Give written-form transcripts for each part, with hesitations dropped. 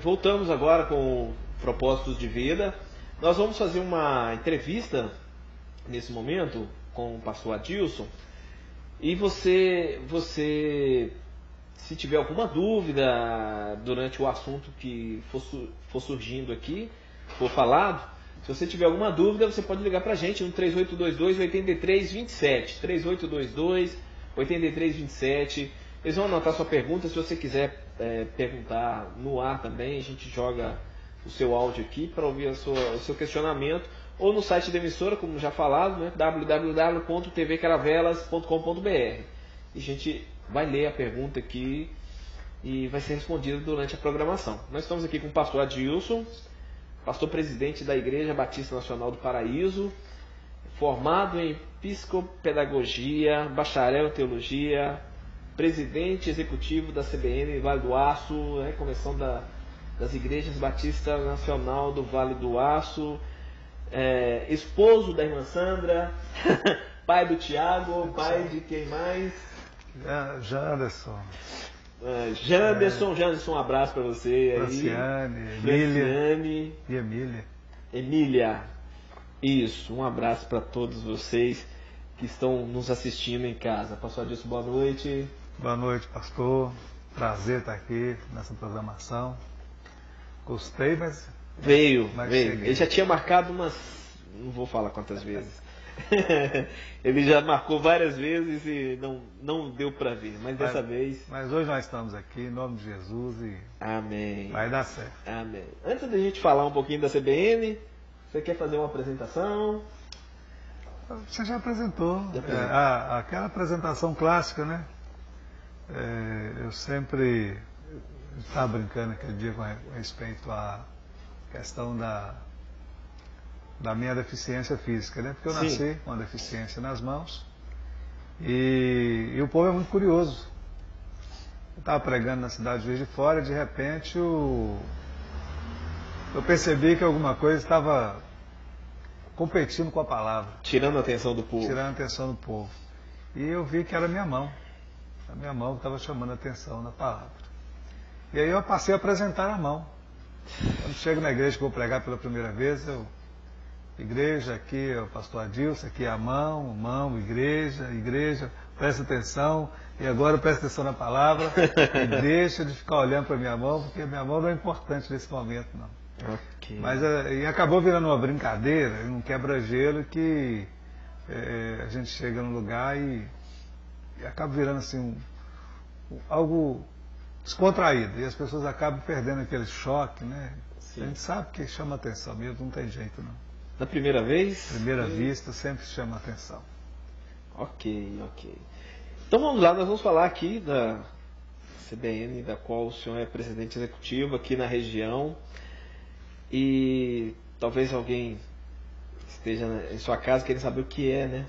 Voltamos agora com propósitos de vida. Nós vamos fazer uma entrevista nesse momento com o pastor Adilson. E você, se tiver alguma dúvida durante o assunto que for surgindo aqui, for falado, se você tiver alguma dúvida, você pode ligar para a gente no 3822-8327. 3822-8327. Eles vão anotar sua pergunta. Se você quiser perguntar no ar também, a gente joga o seu áudio aqui para ouvir o seu questionamento, ou no site da emissora, como já falado, né, www.tvcaravelas.com.br. E a gente vai ler a pergunta aqui e vai ser respondida durante a programação. Nós estamos aqui com o pastor Adilson, pastor presidente da Igreja Batista Nacional do Paraíso, formado em psicopedagogia, bacharel em teologia, presidente executivo da CBN Vale do Aço, Convenção das Igrejas Batista Nacional do Vale do Aço, esposo da irmã Sandra, pai do Tiago, pai de quem mais? Janderson. Janderson, um abraço para você aí. Franciane, Emília. Isso, um abraço para todos vocês que estão nos assistindo em casa. Pastor Adilson, boa noite. Boa noite, pastor. Prazer estar aqui nessa programação. Gostei, mas... Veio. Ele já tinha marcado umas... Não vou falar quantas vezes. Ele já marcou várias vezes e não deu para vir. Mas dessa vez... Mas hoje nós estamos aqui, em nome de Jesus, e... Amém. Vai dar certo. Amém. Antes da gente falar um pouquinho da CBN, você quer fazer uma apresentação? Você já apresentou. Aquela apresentação clássica, né? Eu sempre estava brincando aquele dia com respeito à questão da minha deficiência física, né? Porque eu nasci com uma deficiência nas mãos e o povo é muito curioso. Eu estava pregando na cidade de Juiz de Fora e de repente eu percebi que alguma coisa estava competindo com a palavra. Tirando a atenção do povo. E eu vi que era a minha mão. A minha mão estava chamando a atenção na palavra. E aí eu passei a apresentar a mão. Quando chego na igreja que vou pregar pela primeira vez, igreja, aqui é o pastor Adilson, aqui é a mão, igreja, presta atenção, e agora presta atenção na palavra, e deixa de ficar olhando para a minha mão, porque a minha mão não é importante nesse momento, não. Okay. Mas e acabou virando uma brincadeira, um quebra-gelo que a gente chega num lugar e acaba virando assim algo descontraído, e as pessoas acabam perdendo aquele choque, né? Sim. A gente sabe que chama atenção mesmo, não tem jeito não. Da primeira vez? Primeira vista sempre chama atenção. Ok. Então vamos lá, nós vamos falar aqui da CBN, da qual o senhor é presidente executivo aqui na região. E talvez alguém esteja em sua casa querendo saber o que é, né?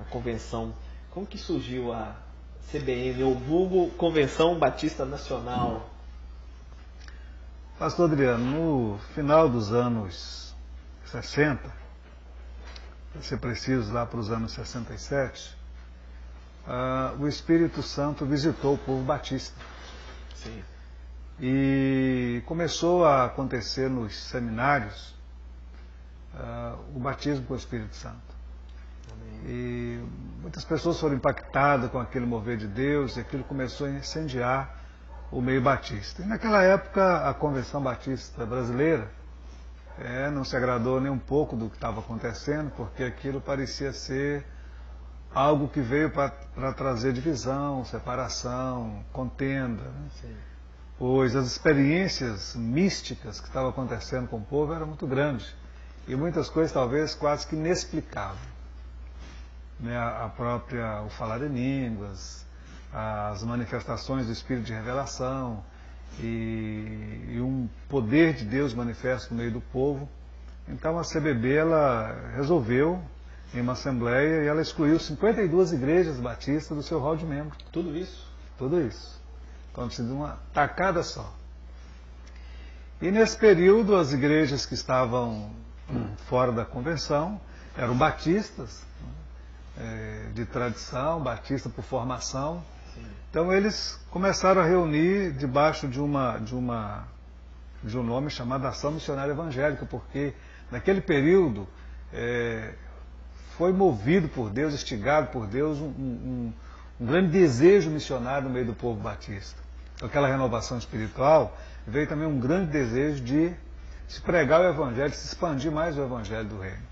A convenção. Como que surgiu a CBN, ou vulgo Convenção Batista Nacional? Pastor Adriano, no final dos anos 60, para ser preciso, lá para os anos 67, o Espírito Santo visitou o povo batista. Sim. E começou a acontecer nos seminários o batismo com o Espírito Santo. E muitas pessoas foram impactadas com aquele mover de Deus, e aquilo começou a incendiar o meio batista. E naquela época a Convenção Batista Brasileira não se agradou nem um pouco do que estava acontecendo, porque aquilo parecia ser algo que veio para trazer divisão, separação, contenda, né? Pois as experiências místicas que estavam acontecendo com o povo eram muito grandes, e muitas coisas talvez quase que inexplicáveis. O falar em línguas, as manifestações do Espírito de revelação e um poder de Deus manifesto no meio do povo. Então a CBB ela resolveu, em uma assembleia, e ela excluiu 52 igrejas batistas do seu rol de membros. Tudo isso? Tudo isso. Então precisa de uma tacada só. E nesse período as igrejas que estavam fora da convenção eram batistas, de tradição, batista por formação. Sim. Então eles começaram a reunir debaixo de uma de um nome chamado Ação Missionária Evangélica, porque naquele período foi movido por Deus, instigado por Deus, um grande desejo missionário no meio do povo batista. Com aquela renovação espiritual, veio também um grande desejo de se pregar o Evangelho, de se expandir mais o Evangelho do Reino.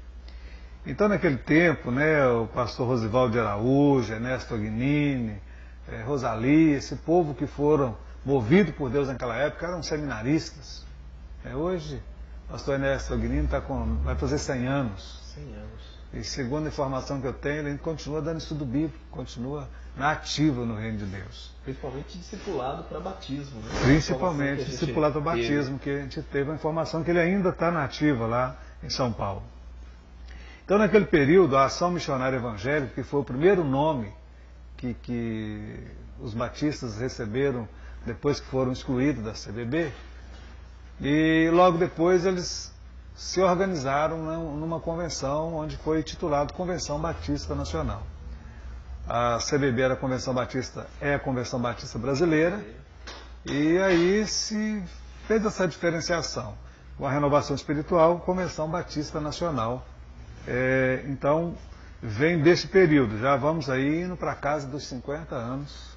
Então, naquele tempo, né, o pastor Rosivaldo de Araújo, Ernesto Agnini, Rosalie, esse povo que foram movidos por Deus naquela época, eram seminaristas. Hoje, o pastor Ernesto Agnini vai fazer 100 anos. 100 anos. E segundo a informação que eu tenho, ele continua dando estudo bíblico, continua na ativa no reino de Deus. Principalmente discipulado para batismo, né? Principalmente discipulado para batismo, que a gente teve a informação que ele ainda está na ativa lá em São Paulo. Então, naquele período, a Ação Missionária Evangélica, que foi o primeiro nome que os batistas receberam depois que foram excluídos da CBB, e logo depois eles se organizaram numa convenção onde foi titulado Convenção Batista Nacional. A CBB era a Convenção Batista, é a Convenção Batista Brasileira, e aí se fez essa diferenciação. Com a renovação espiritual, Convenção Batista Nacional. Então, vem desse período, já vamos aí indo para casa dos 50 anos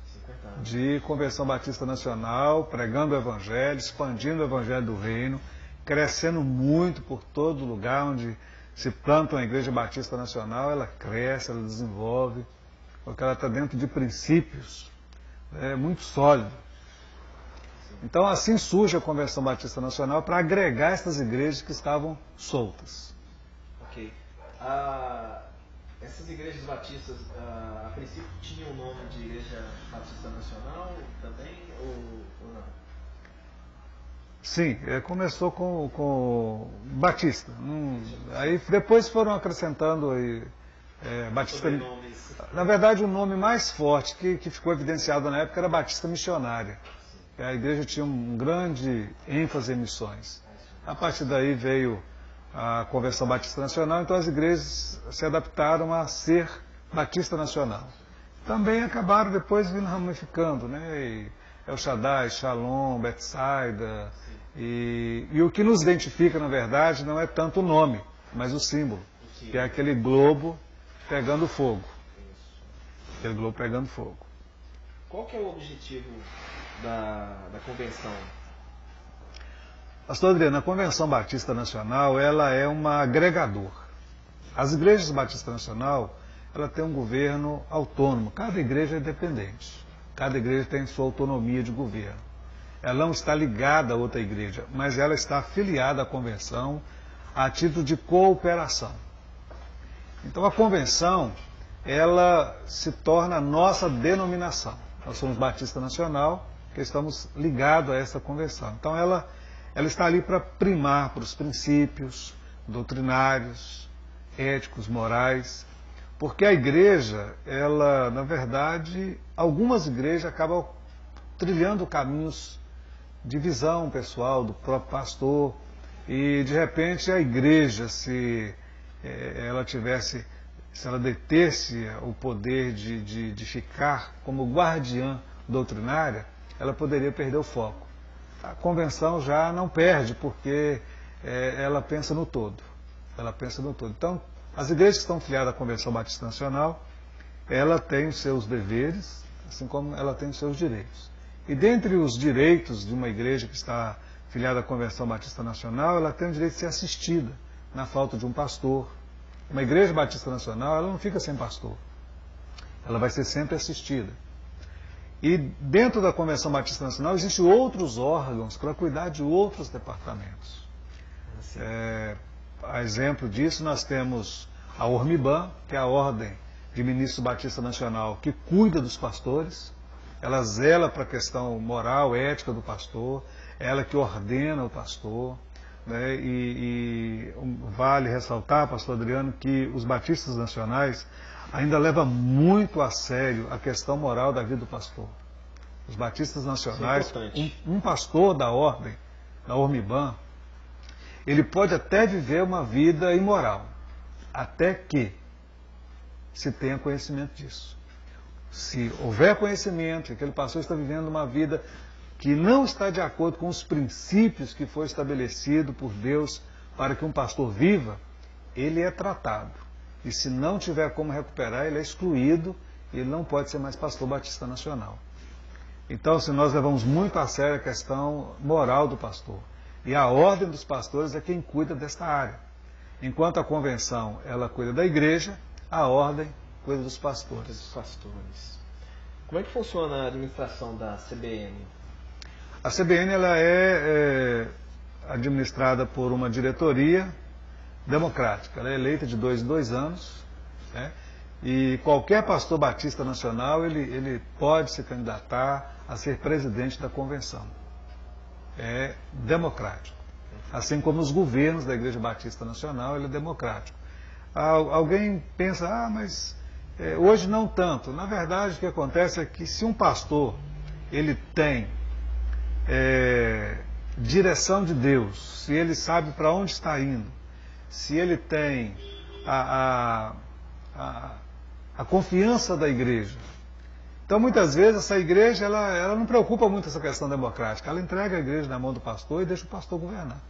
de Convenção Batista Nacional, pregando o Evangelho, expandindo o Evangelho do Reino, crescendo muito por todo lugar onde se planta uma Igreja Batista Nacional, ela cresce, ela desenvolve, porque ela está dentro de princípios muito sólidos. Então, assim surge a Convenção Batista Nacional para agregar essas igrejas que estavam soltas. Ok. Essas igrejas batistas, a princípio, tinham o nome de Igreja Batista Nacional também, ou não? Sim, começou com Batista. Aí depois foram acrescentando Batista. Na verdade, o nome mais forte que ficou evidenciado na época era Batista Missionária. A igreja tinha um grande ênfase em missões. A partir daí veio a Convenção Batista Nacional, então as igrejas se adaptaram a ser Batista Nacional. Também acabaram depois vindo ramificando, né? El Shaddai, Shalom, Betsaida. E o que nos identifica, na verdade, não é tanto o nome, mas o símbolo, que é aquele globo pegando fogo. Aquele globo pegando fogo. Qual que é o objetivo da convenção? Pastor Adriano, a Convenção Batista Nacional, ela é uma agregadora. As igrejas Batista Nacional, ela tem um governo autônomo. Cada igreja é independente. Cada igreja tem sua autonomia de governo. Ela não está ligada a outra igreja, mas ela está afiliada à convenção a título de cooperação. Então a convenção, ela se torna a nossa denominação. Nós somos Batista Nacional, que estamos ligados a essa convenção. Então ela está ali para primar para os princípios doutrinários, éticos, morais, porque a igreja, ela, na verdade, algumas igrejas acabam trilhando caminhos de visão pessoal do próprio pastor, e de repente a igreja, se ela detesse o poder de ficar como guardiã doutrinária, ela poderia perder o foco. A convenção já não perde, porque ela pensa no todo. Ela pensa no todo. Então, as igrejas que estão filiadas à Convenção Batista Nacional, ela tem os seus deveres, assim como ela tem os seus direitos. E dentre os direitos de uma igreja que está filiada à Convenção Batista Nacional, ela tem o direito de ser assistida na falta de um pastor. Uma igreja Batista Nacional, ela não fica sem pastor. Ela vai ser sempre assistida. E dentro da Convenção Batista Nacional existem outros órgãos para cuidar de outros departamentos. A exemplo disso, nós temos a Ormiban, que é a Ordem de Ministros Batista Nacional, que cuida dos pastores. Ela zela para a questão moral, ética do pastor, ela que ordena o pastor, né? E vale ressaltar, pastor Adriano, que os batistas nacionais ainda levam muito a sério a questão moral da vida do pastor. Os batistas nacionais, um pastor da ordem, da Ormiban, ele pode até viver uma vida imoral, até que se tenha conhecimento disso. Se houver conhecimento, que aquele pastor está vivendo uma vida que não está de acordo com os princípios que foi estabelecido por Deus para que um pastor viva, ele é tratado. E se não tiver como recuperar, ele é excluído e ele não pode ser mais pastor batista nacional. Então, se nós levamos muito a sério a questão moral do pastor, e a ordem dos pastores é quem cuida desta área. Enquanto a convenção ela cuida da igreja, a ordem cuida dos pastores. Como é que funciona a administração da CBN? A CBN ela é administrada por uma diretoria democrática. Ela é eleita de 2 em 2 anos, né? E qualquer pastor batista nacional ele pode se candidatar a ser presidente da convenção. É democrático. Assim como os governos da Igreja Batista Nacional, ele é democrático. Alguém pensa, mas hoje não tanto. Na verdade, o que acontece é que se um pastor ele tem direção de Deus, se ele sabe para onde está indo, se ele tem a confiança da igreja. Então, muitas vezes, essa igreja ela não preocupa muito essa questão democrática. Ela entrega a igreja na mão do pastor e deixa o pastor governar.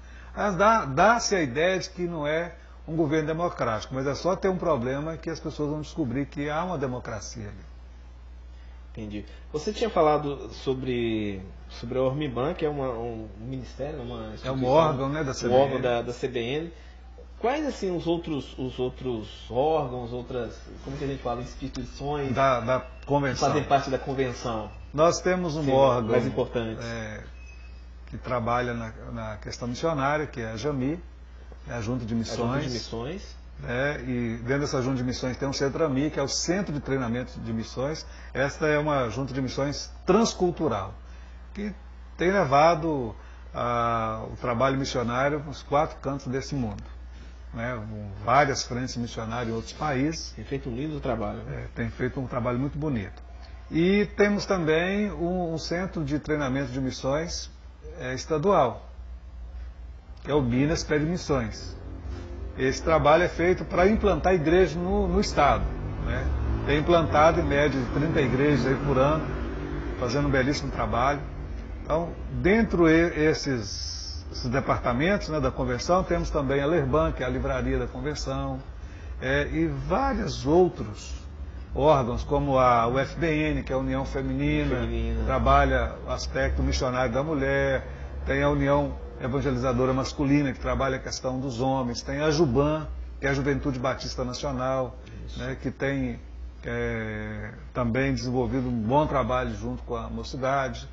Dá-se a ideia de que não é um governo democrático, mas é só ter um problema que as pessoas vão descobrir que há uma democracia ali. Entendi. Você tinha falado sobre a Ormiban, que é um ministério, uma instituição, é um órgão, né, da CBN. Um órgão da CBN. Quais, assim, os outros órgãos, como que a gente fala, instituições da convenção, fazem parte da convenção? Nós temos um órgão mais importante que trabalha na questão missionária, que é a JAMI, a Junta de Missões. A Junta de Missões. E dentro dessa Junta de Missões tem um CETRAMI, que é o Centro de Treinamento de Missões. Esta é uma Junta de Missões transcultural, que tem levado o trabalho missionário nos 4 cantos desse mundo. Várias frentes missionárias em outros países. Tem feito um lindo trabalho. Tem feito um trabalho muito bonito. E temos também um centro de treinamento de missões estadual, que é o Minas Pé de Missões. Esse trabalho é feito para implantar igrejas no estado. Tem implantado em média de 30 igrejas aí por ano, fazendo um belíssimo trabalho. Então, dentro desses departamentos da convenção, temos também a Lerban, que é a livraria da convenção, e vários outros órgãos, como a UFBN, que é a União Feminina, trabalha o aspecto missionário da mulher, tem a União Evangelizadora Masculina, que trabalha a questão dos homens, tem a JUBAN, que é a Juventude Batista Nacional, que tem também desenvolvido um bom trabalho junto com a mocidade.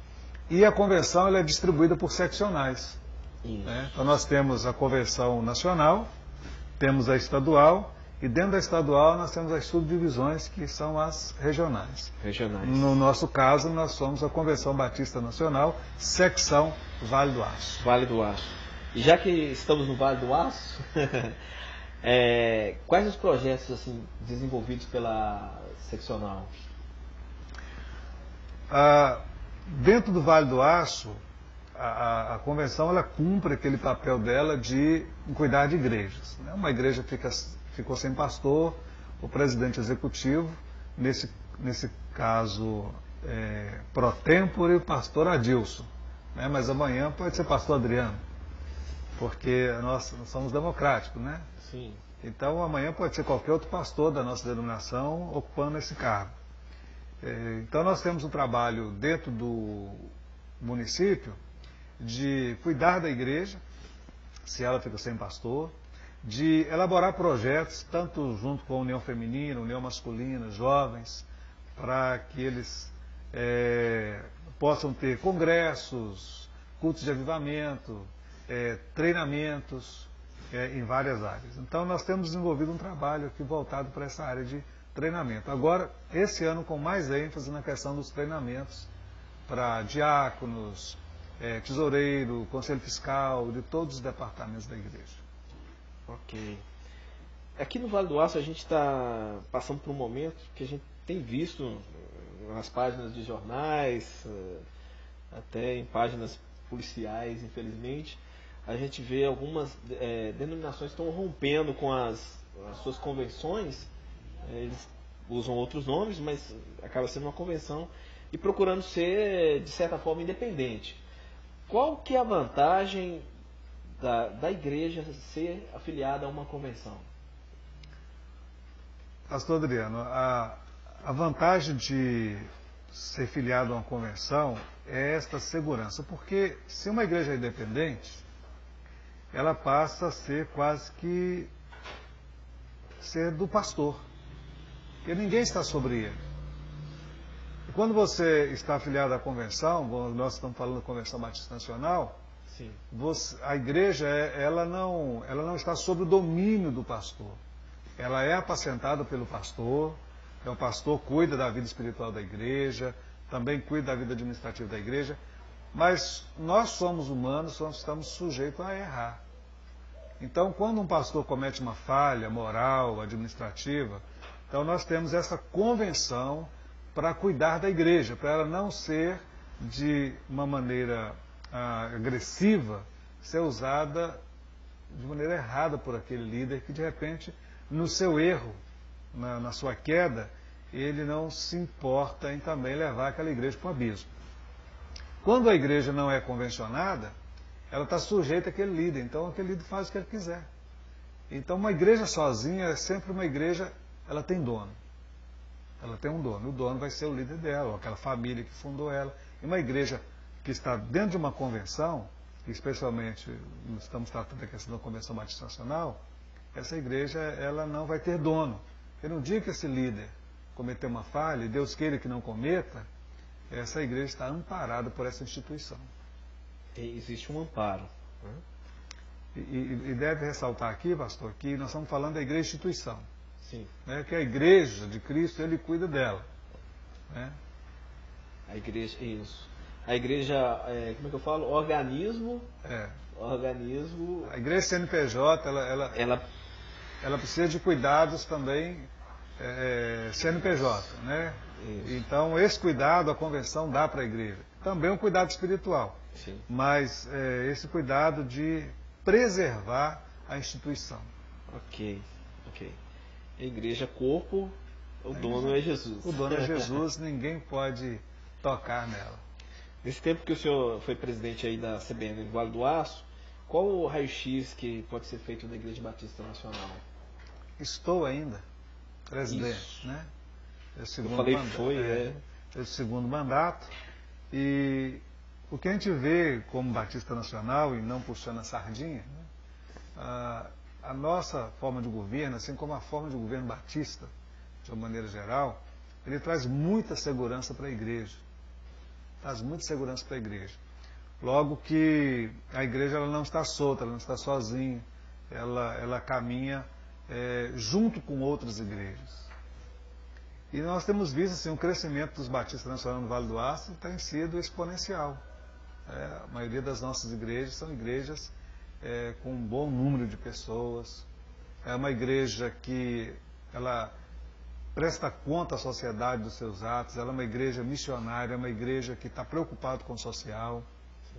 E a convenção ela é distribuída por seccionais. Então nós temos a convenção nacional, temos a estadual, e dentro da estadual nós temos as subdivisões, que são as regionais. No nosso caso, nós somos a Convenção Batista Nacional, secção Vale do Aço. Vale do Aço. E já que estamos no Vale do Aço, quais os projetos assim, desenvolvidos pela seccional? Dentro do Vale do Aço, a convenção ela cumpre aquele papel dela de cuidar de igrejas. Uma igreja ficou sem pastor, o presidente executivo, nesse caso pro tempore, o pastor Adilson. Mas amanhã pode ser pastor Adriano, porque nós somos democráticos, né? Sim. Então amanhã pode ser qualquer outro pastor da nossa denominação ocupando esse cargo. Então nós temos um trabalho dentro do município de cuidar da igreja, se ela fica sem pastor, de elaborar projetos, tanto junto com a União Feminina, União Masculina, jovens, para que eles possam ter congressos, cultos de avivamento, treinamentos em várias áreas. Então nós temos desenvolvido um trabalho aqui voltado para essa área de treinamento. Agora, esse ano com mais ênfase na questão dos treinamentos para diáconos, tesoureiro, conselho fiscal, de todos os departamentos da igreja. Ok. Aqui no Vale do Aço a gente está passando por um momento que a gente tem visto nas páginas de jornais, até em páginas policiais, infelizmente, a gente vê algumas denominações que estão rompendo com as suas convenções. Eles usam outros nomes, mas acaba sendo uma convenção e procurando ser, de certa forma, independente. Qual que é a vantagem da igreja ser afiliada a uma convenção? Pastor Adriano, a vantagem de ser filiado a uma convenção é esta segurança, porque se uma igreja é independente, ela passa a ser quase que ser do pastor, porque ninguém está sobre ele. E quando você está afiliado à convenção, nós estamos falando da Convenção Batista Nacional, Sim. a igreja ela não está sob o domínio do pastor. Ela é apacentada pelo pastor, o pastor cuida da vida espiritual da igreja, também cuida da vida administrativa da igreja, mas nós somos humanos, nós estamos sujeitos a errar. Então, quando um pastor comete uma falha moral, administrativa, então nós temos essa convenção para cuidar da igreja, para ela não ser de uma maneira agressiva, ser usada de maneira errada por aquele líder que de repente, no seu erro, na sua queda, ele não se importa em também levar aquela igreja para o abismo. Quando a igreja não é convencionada, ela está sujeita àquele líder, então aquele líder faz o que ele quiser. Então uma igreja sozinha é sempre uma igreja, ela tem dono. Ela tem um dono, o dono vai ser o líder dela, ou aquela família que fundou ela. E uma igreja que está dentro de uma convenção, especialmente, estamos tratando da questão da Convenção Batista Nacional, essa igreja ela não vai ter dono. E no dia que esse líder cometer uma falha, e Deus queira que não cometa, essa igreja está amparada por essa instituição. Existe um amparo. Né? E deve ressaltar aqui, pastor, que nós estamos falando da igreja instituição. Sim. Né, que a igreja de Cristo, ele cuida dela. Né? A igreja, isso. A igreja, como é que eu falo? Organismo. Organismo. A igreja CNPJ, ela precisa de cuidados também CNPJ, né? Isso. Então, esse cuidado a convenção dá para a igreja. Também um cuidado espiritual. Sim. Mas esse cuidado de preservar a instituição. Ok. A igreja corpo, o dono é Jesus. O dono é Jesus, ninguém pode tocar nela. Nesse tempo que o senhor foi presidente aí da CBN do Vale do Aço, qual o raio-x que pode ser feito na Igreja Batista Nacional? Estou ainda presidente, Isso. né? Eu falei mandato, foi, é o segundo mandato. E o que a gente vê como Batista Nacional, e não puxando a sardinha, né? A nossa forma de governo, assim como a forma de governo batista, de uma maneira geral, ele traz muita segurança para a igreja. Traz muita segurança para a igreja. Logo que a igreja ela não está solta, ela não está sozinha, ela caminha junto com outras igrejas. E nós temos visto assim, um crescimento dos batistas nacionais no Vale do Aço tem sido exponencial. A maioria das nossas igrejas são igrejas com um bom número de pessoas. É uma igreja que ela presta conta à sociedade dos seus atos, ela é uma igreja missionária, é uma igreja que está preocupada com o social.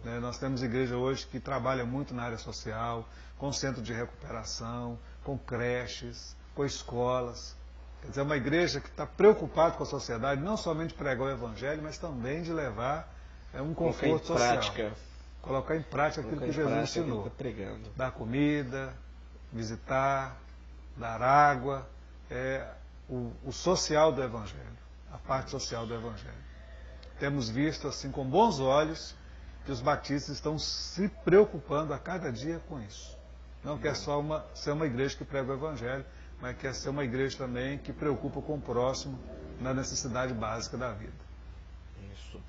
Né? Nós temos igreja hoje que trabalha muito na área social, com centro de recuperação, com creches, com escolas. Quer dizer, é uma igreja que está preocupada com a sociedade, não somente pregar o evangelho, mas também de levar um conforto social. Colocar em prática aquilo que Jesus ensinou. Dar comida, visitar, dar água, o social do Evangelho, a parte social do Evangelho. Temos visto assim com bons olhos que os batistas estão se preocupando a cada dia com isso. Não quer só ser uma igreja que prega o Evangelho, mas quer ser uma igreja também que preocupa com o próximo na necessidade básica da vida. Isso.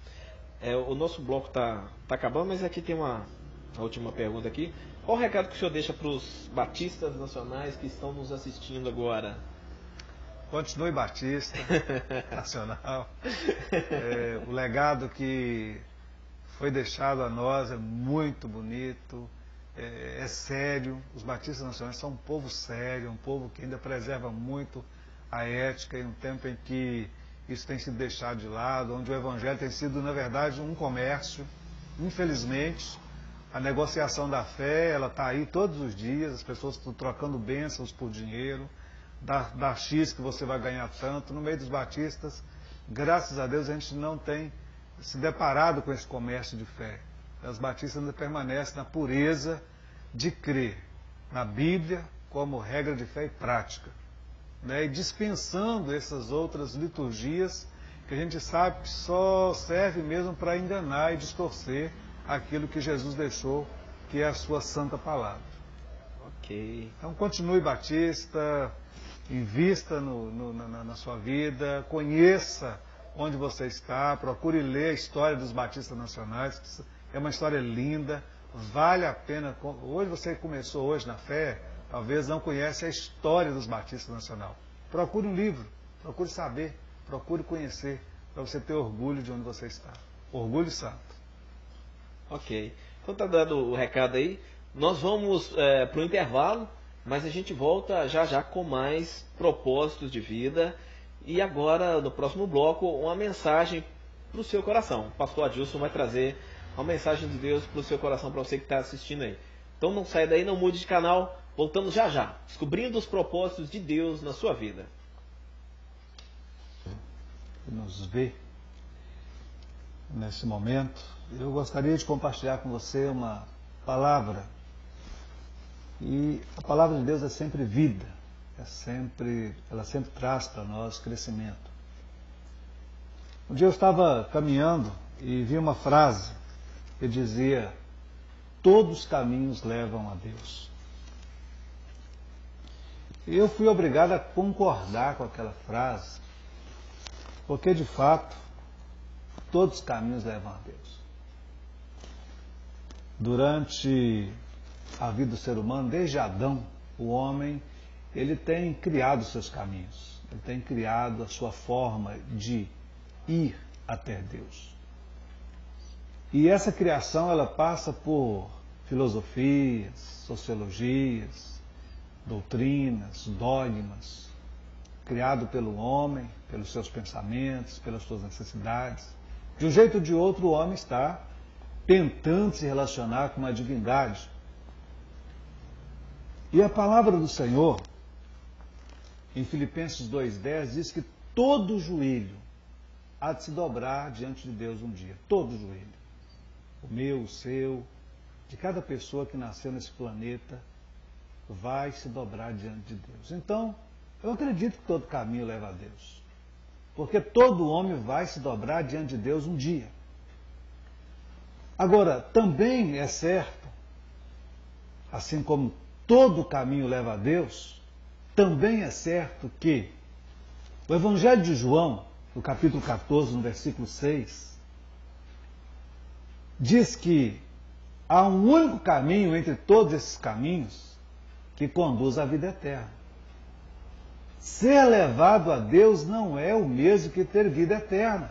O nosso bloco está acabando, mas aqui tem a última pergunta aqui. Qual o recado que o senhor deixa para os batistas nacionais que estão nos assistindo agora? Continue batista, nacional. O legado que foi deixado a nós é muito bonito, é sério. Os batistas nacionais são um povo sério, um povo que ainda preserva muito a ética em um tempo em que isso tem sido deixado de lado, onde o evangelho tem sido, na verdade, um comércio. Infelizmente, a negociação da fé, ela está aí todos os dias, as pessoas estão trocando bênçãos por dinheiro, dá X que você vai ganhar tanto. No meio dos batistas, graças a Deus, a gente não tem se deparado com esse comércio de fé. As batistas ainda permanecem na pureza de crer na Bíblia como regra de fé e prática, né? E dispensando essas outras liturgias que a gente sabe que só serve mesmo para enganar e distorcer aquilo que Jesus deixou, que é a sua santa palavra. Ok. Então continue batista, invista na sua vida, conheça onde você está, procure ler a história dos batistas nacionais, que é uma história linda, vale a pena. Hoje você começou hoje na fé, talvez não conhece a história dos batistas nacionais. Procure um livro, procure saber, procure conhecer, para você ter orgulho de onde você está. Orgulho santo. Ok. Então está dando o recado aí. Nós vamos para o intervalo, mas a gente volta já já com mais propósitos de vida. E agora, no próximo bloco, uma mensagem para o seu coração. O pastor Adilson vai trazer uma mensagem de Deus para o seu coração, para você que está assistindo aí. Então não saia daí, não mude de canal. Voltamos já já, descobrindo os propósitos de Deus na sua vida. Nos vê nesse momento, eu gostaria de compartilhar com você uma palavra. E a palavra de Deus é sempre vida, ela sempre traz para nós crescimento. Um dia eu estava caminhando e vi uma frase que dizia: todos os caminhos levam a Deus. E eu fui obrigado a concordar com aquela frase, porque de fato todos os caminhos levam a Deus. Durante a vida do ser humano, desde Adão, o homem, ele tem criado os seus caminhos, ele tem criado a sua forma de ir até Deus. E essa criação, ela passa por filosofias, sociologias, doutrinas, dogmas, criado pelo homem, pelos seus pensamentos, pelas suas necessidades. De um jeito ou de outro, o homem está tentando se relacionar com uma divindade. E a palavra do Senhor, em Filipenses 2,10, diz que todo joelho há de se dobrar diante de Deus um dia. Todo joelho. O meu, o seu, de cada pessoa que nasceu nesse planeta, vai se dobrar diante de Deus. Então, eu acredito que todo caminho leva a Deus. Porque todo homem vai se dobrar diante de Deus um dia. Agora, também é certo, assim como todo caminho leva a Deus, também é certo que o Evangelho de João, no capítulo 14, no versículo 6, diz que há um único caminho entre todos esses caminhos que conduz à vida eterna. Ser levado a Deus não é o mesmo que ter vida eterna.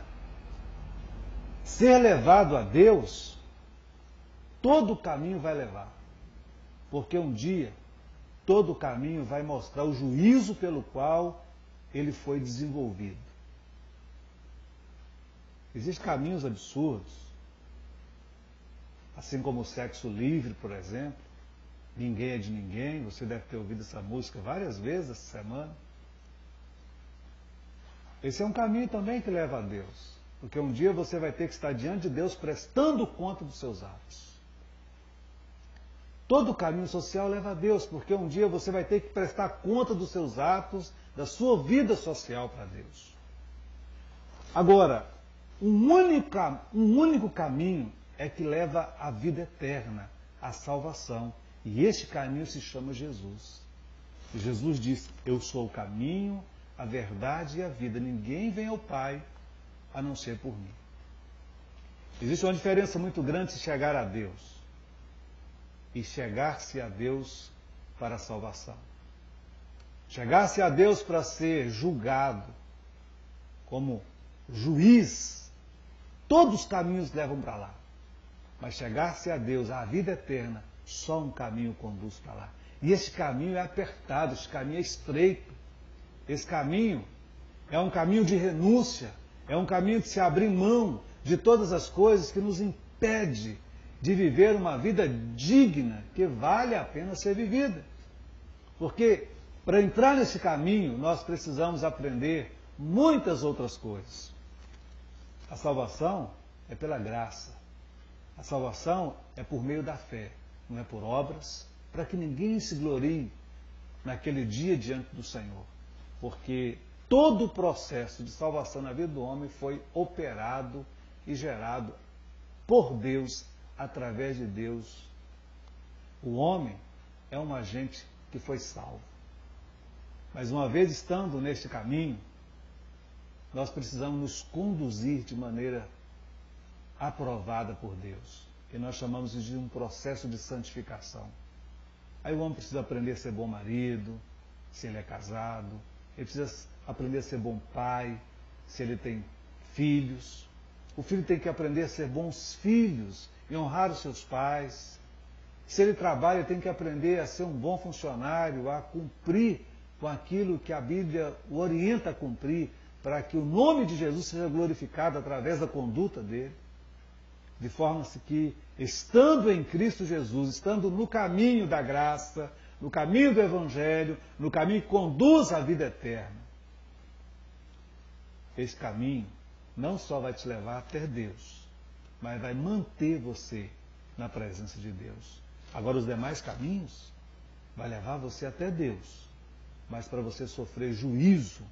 Ser levado a Deus, todo o caminho vai levar. Porque um dia, todo o caminho vai mostrar o juízo pelo qual ele foi desenvolvido. Existem caminhos absurdos, assim como o sexo livre, por exemplo. Ninguém é de ninguém, você deve ter ouvido essa música várias vezes essa semana. Esse é um caminho também que leva a Deus, porque um dia você vai ter que estar diante de Deus prestando conta dos seus atos. Todo caminho social leva a Deus, porque um dia você vai ter que prestar conta dos seus atos, da sua vida social para Deus. Agora, um único caminho é que leva à vida eterna, à salvação. E este caminho se chama Jesus. E Jesus diz: eu sou o caminho, a verdade e a vida. Ninguém vem ao Pai a não ser por mim. Existe uma diferença muito grande se chegar a Deus e chegar-se a Deus para a salvação. Chegar-se a Deus para ser julgado como juiz, todos os caminhos levam para lá. Mas chegar-se a Deus, a vida eterna, só um caminho conduz para lá. E esse caminho é apertado, esse caminho é estreito. Esse caminho é um caminho de renúncia, é um caminho de se abrir mão de todas as coisas que nos impede de viver uma vida digna, que vale a pena ser vivida. Porque para entrar nesse caminho, nós precisamos aprender muitas outras coisas. A salvação é pela graça. A salvação é por meio da fé, não é por obras, para que ninguém se glorie naquele dia diante do Senhor. Porque todo o processo de salvação na vida do homem foi operado e gerado por Deus, através de Deus. O homem é um agente que foi salvo. Mas uma vez estando neste caminho, nós precisamos nos conduzir de maneira aprovada por Deus. E nós chamamos de um processo de santificação. Aí o homem precisa aprender a ser bom marido, se ele é casado. Ele precisa aprender a ser bom pai, se ele tem filhos. O filho tem que aprender a ser bons filhos e honrar os seus pais. Se ele trabalha, ele tem que aprender a ser um bom funcionário, a cumprir com aquilo que a Bíblia o orienta a cumprir, para que o nome de Jesus seja glorificado através da conduta dele. De forma que, estando em Cristo Jesus, estando no caminho da graça, no caminho do Evangelho, no caminho que conduz à vida eterna, esse caminho não só vai te levar até Deus, mas vai manter você na presença de Deus. Agora, os demais caminhos vai levar você até Deus, mas para você sofrer juízo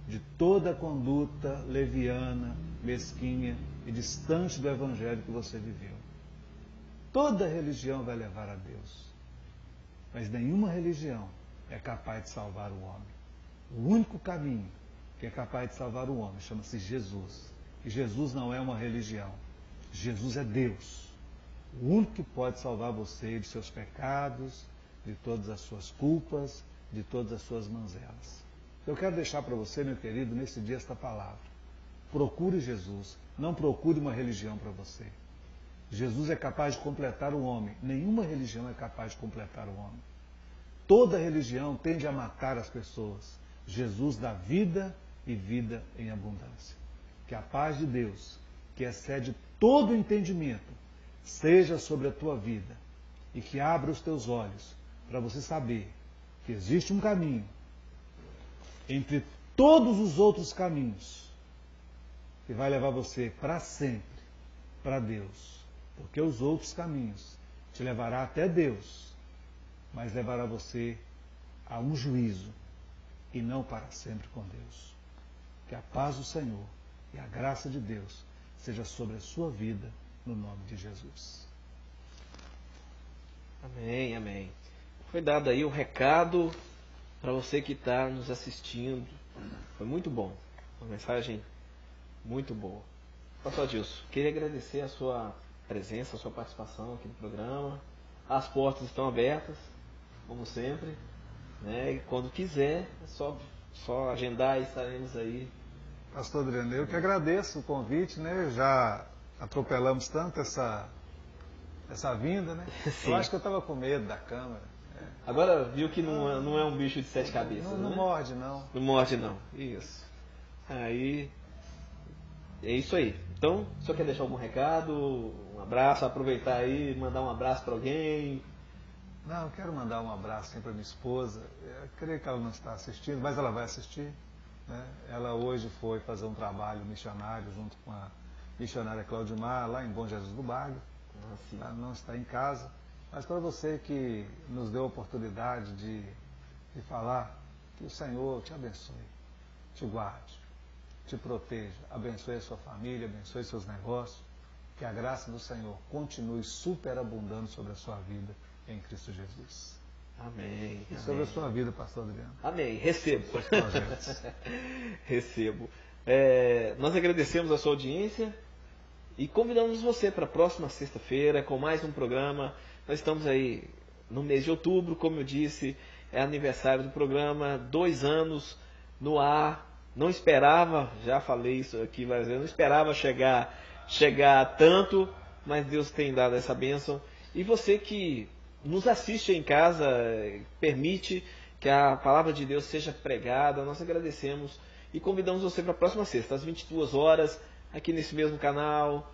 de toda a conduta leviana, mesquinha e distante do Evangelho que você viveu. Toda religião vai levar a Deus, mas nenhuma religião é capaz de salvar o homem. O único caminho que é capaz de salvar o homem chama-se Jesus. E Jesus não é uma religião. Jesus é Deus. O único que pode salvar você de seus pecados, de todas as suas culpas, de todas as suas mazelas. Eu quero deixar para você, meu querido, nesse dia esta palavra. Procure Jesus, não procure uma religião para você. Jesus é capaz de completar o homem. Nenhuma religião é capaz de completar o homem. Toda religião tende a matar as pessoas. Jesus dá vida e vida em abundância. Que a paz de Deus, que excede todo o entendimento, seja sobre a tua vida e que abra os teus olhos para você saber que existe um caminho entre todos os outros caminhos que vai levar você para sempre para Deus. Porque os outros caminhos te levará até Deus, mas levará você a um juízo e não para sempre com Deus. Que a paz do Senhor e a graça de Deus seja sobre a sua vida, no nome de Jesus. Amém, amém. Foi dado aí o recado para você que está nos assistindo. Foi muito bom. Uma mensagem muito boa. Pastor Adilson, queria agradecer a sua presença, a sua participação aqui no programa. As portas estão abertas, como sempre. Né? E quando quiser, é só agendar e estaremos aí. Pastor Adriano, eu que agradeço o convite, né? Já atropelamos tanto essa vinda, né? Sim. Eu acho que eu estava com medo da câmera. Agora viu que não é um bicho de 7 cabeças, não né? morde, não. Não morde, não. Isso. Aí, é isso aí. Então, o senhor quer deixar algum recado, um abraço, aproveitar aí, mandar um abraço para alguém? Não, eu quero mandar um abraço para minha esposa. Eu creio que ela não está assistindo, mas ela vai assistir. Né? Ela hoje foi fazer um trabalho missionário junto com a missionária Claudimar, lá em Bom Jesus do Bago. Ela não está em casa. Mas para você que nos deu a oportunidade de falar, que o Senhor te abençoe, te guarde, te proteja, abençoe a sua família, abençoe seus negócios, que a graça do Senhor continue superabundando sobre a sua vida em Cristo Jesus. Amém. E sobre a sua vida, pastor Adriano. Amém. Recebo. Recebo. Nós agradecemos a sua audiência e convidamos você para a próxima sexta-feira com mais um programa. Nós estamos aí no mês de outubro, como eu disse, é aniversário do programa, 2 anos no ar. Não esperava, já falei isso aqui várias vezes, não esperava chegar tanto, mas Deus tem dado essa bênção. E você que nos assiste em casa, permite que a palavra de Deus seja pregada, nós agradecemos e convidamos você para a próxima sexta, às 22 horas, aqui nesse mesmo canal.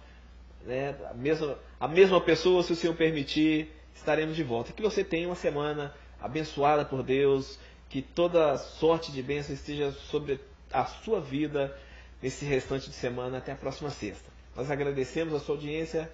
Né, a mesma pessoa, se o Senhor permitir, estaremos de volta. Que você tenha uma semana abençoada por Deus, que toda sorte de bênção esteja sobre a sua vida, nesse restante de semana até a próxima sexta. Nós agradecemos a sua audiência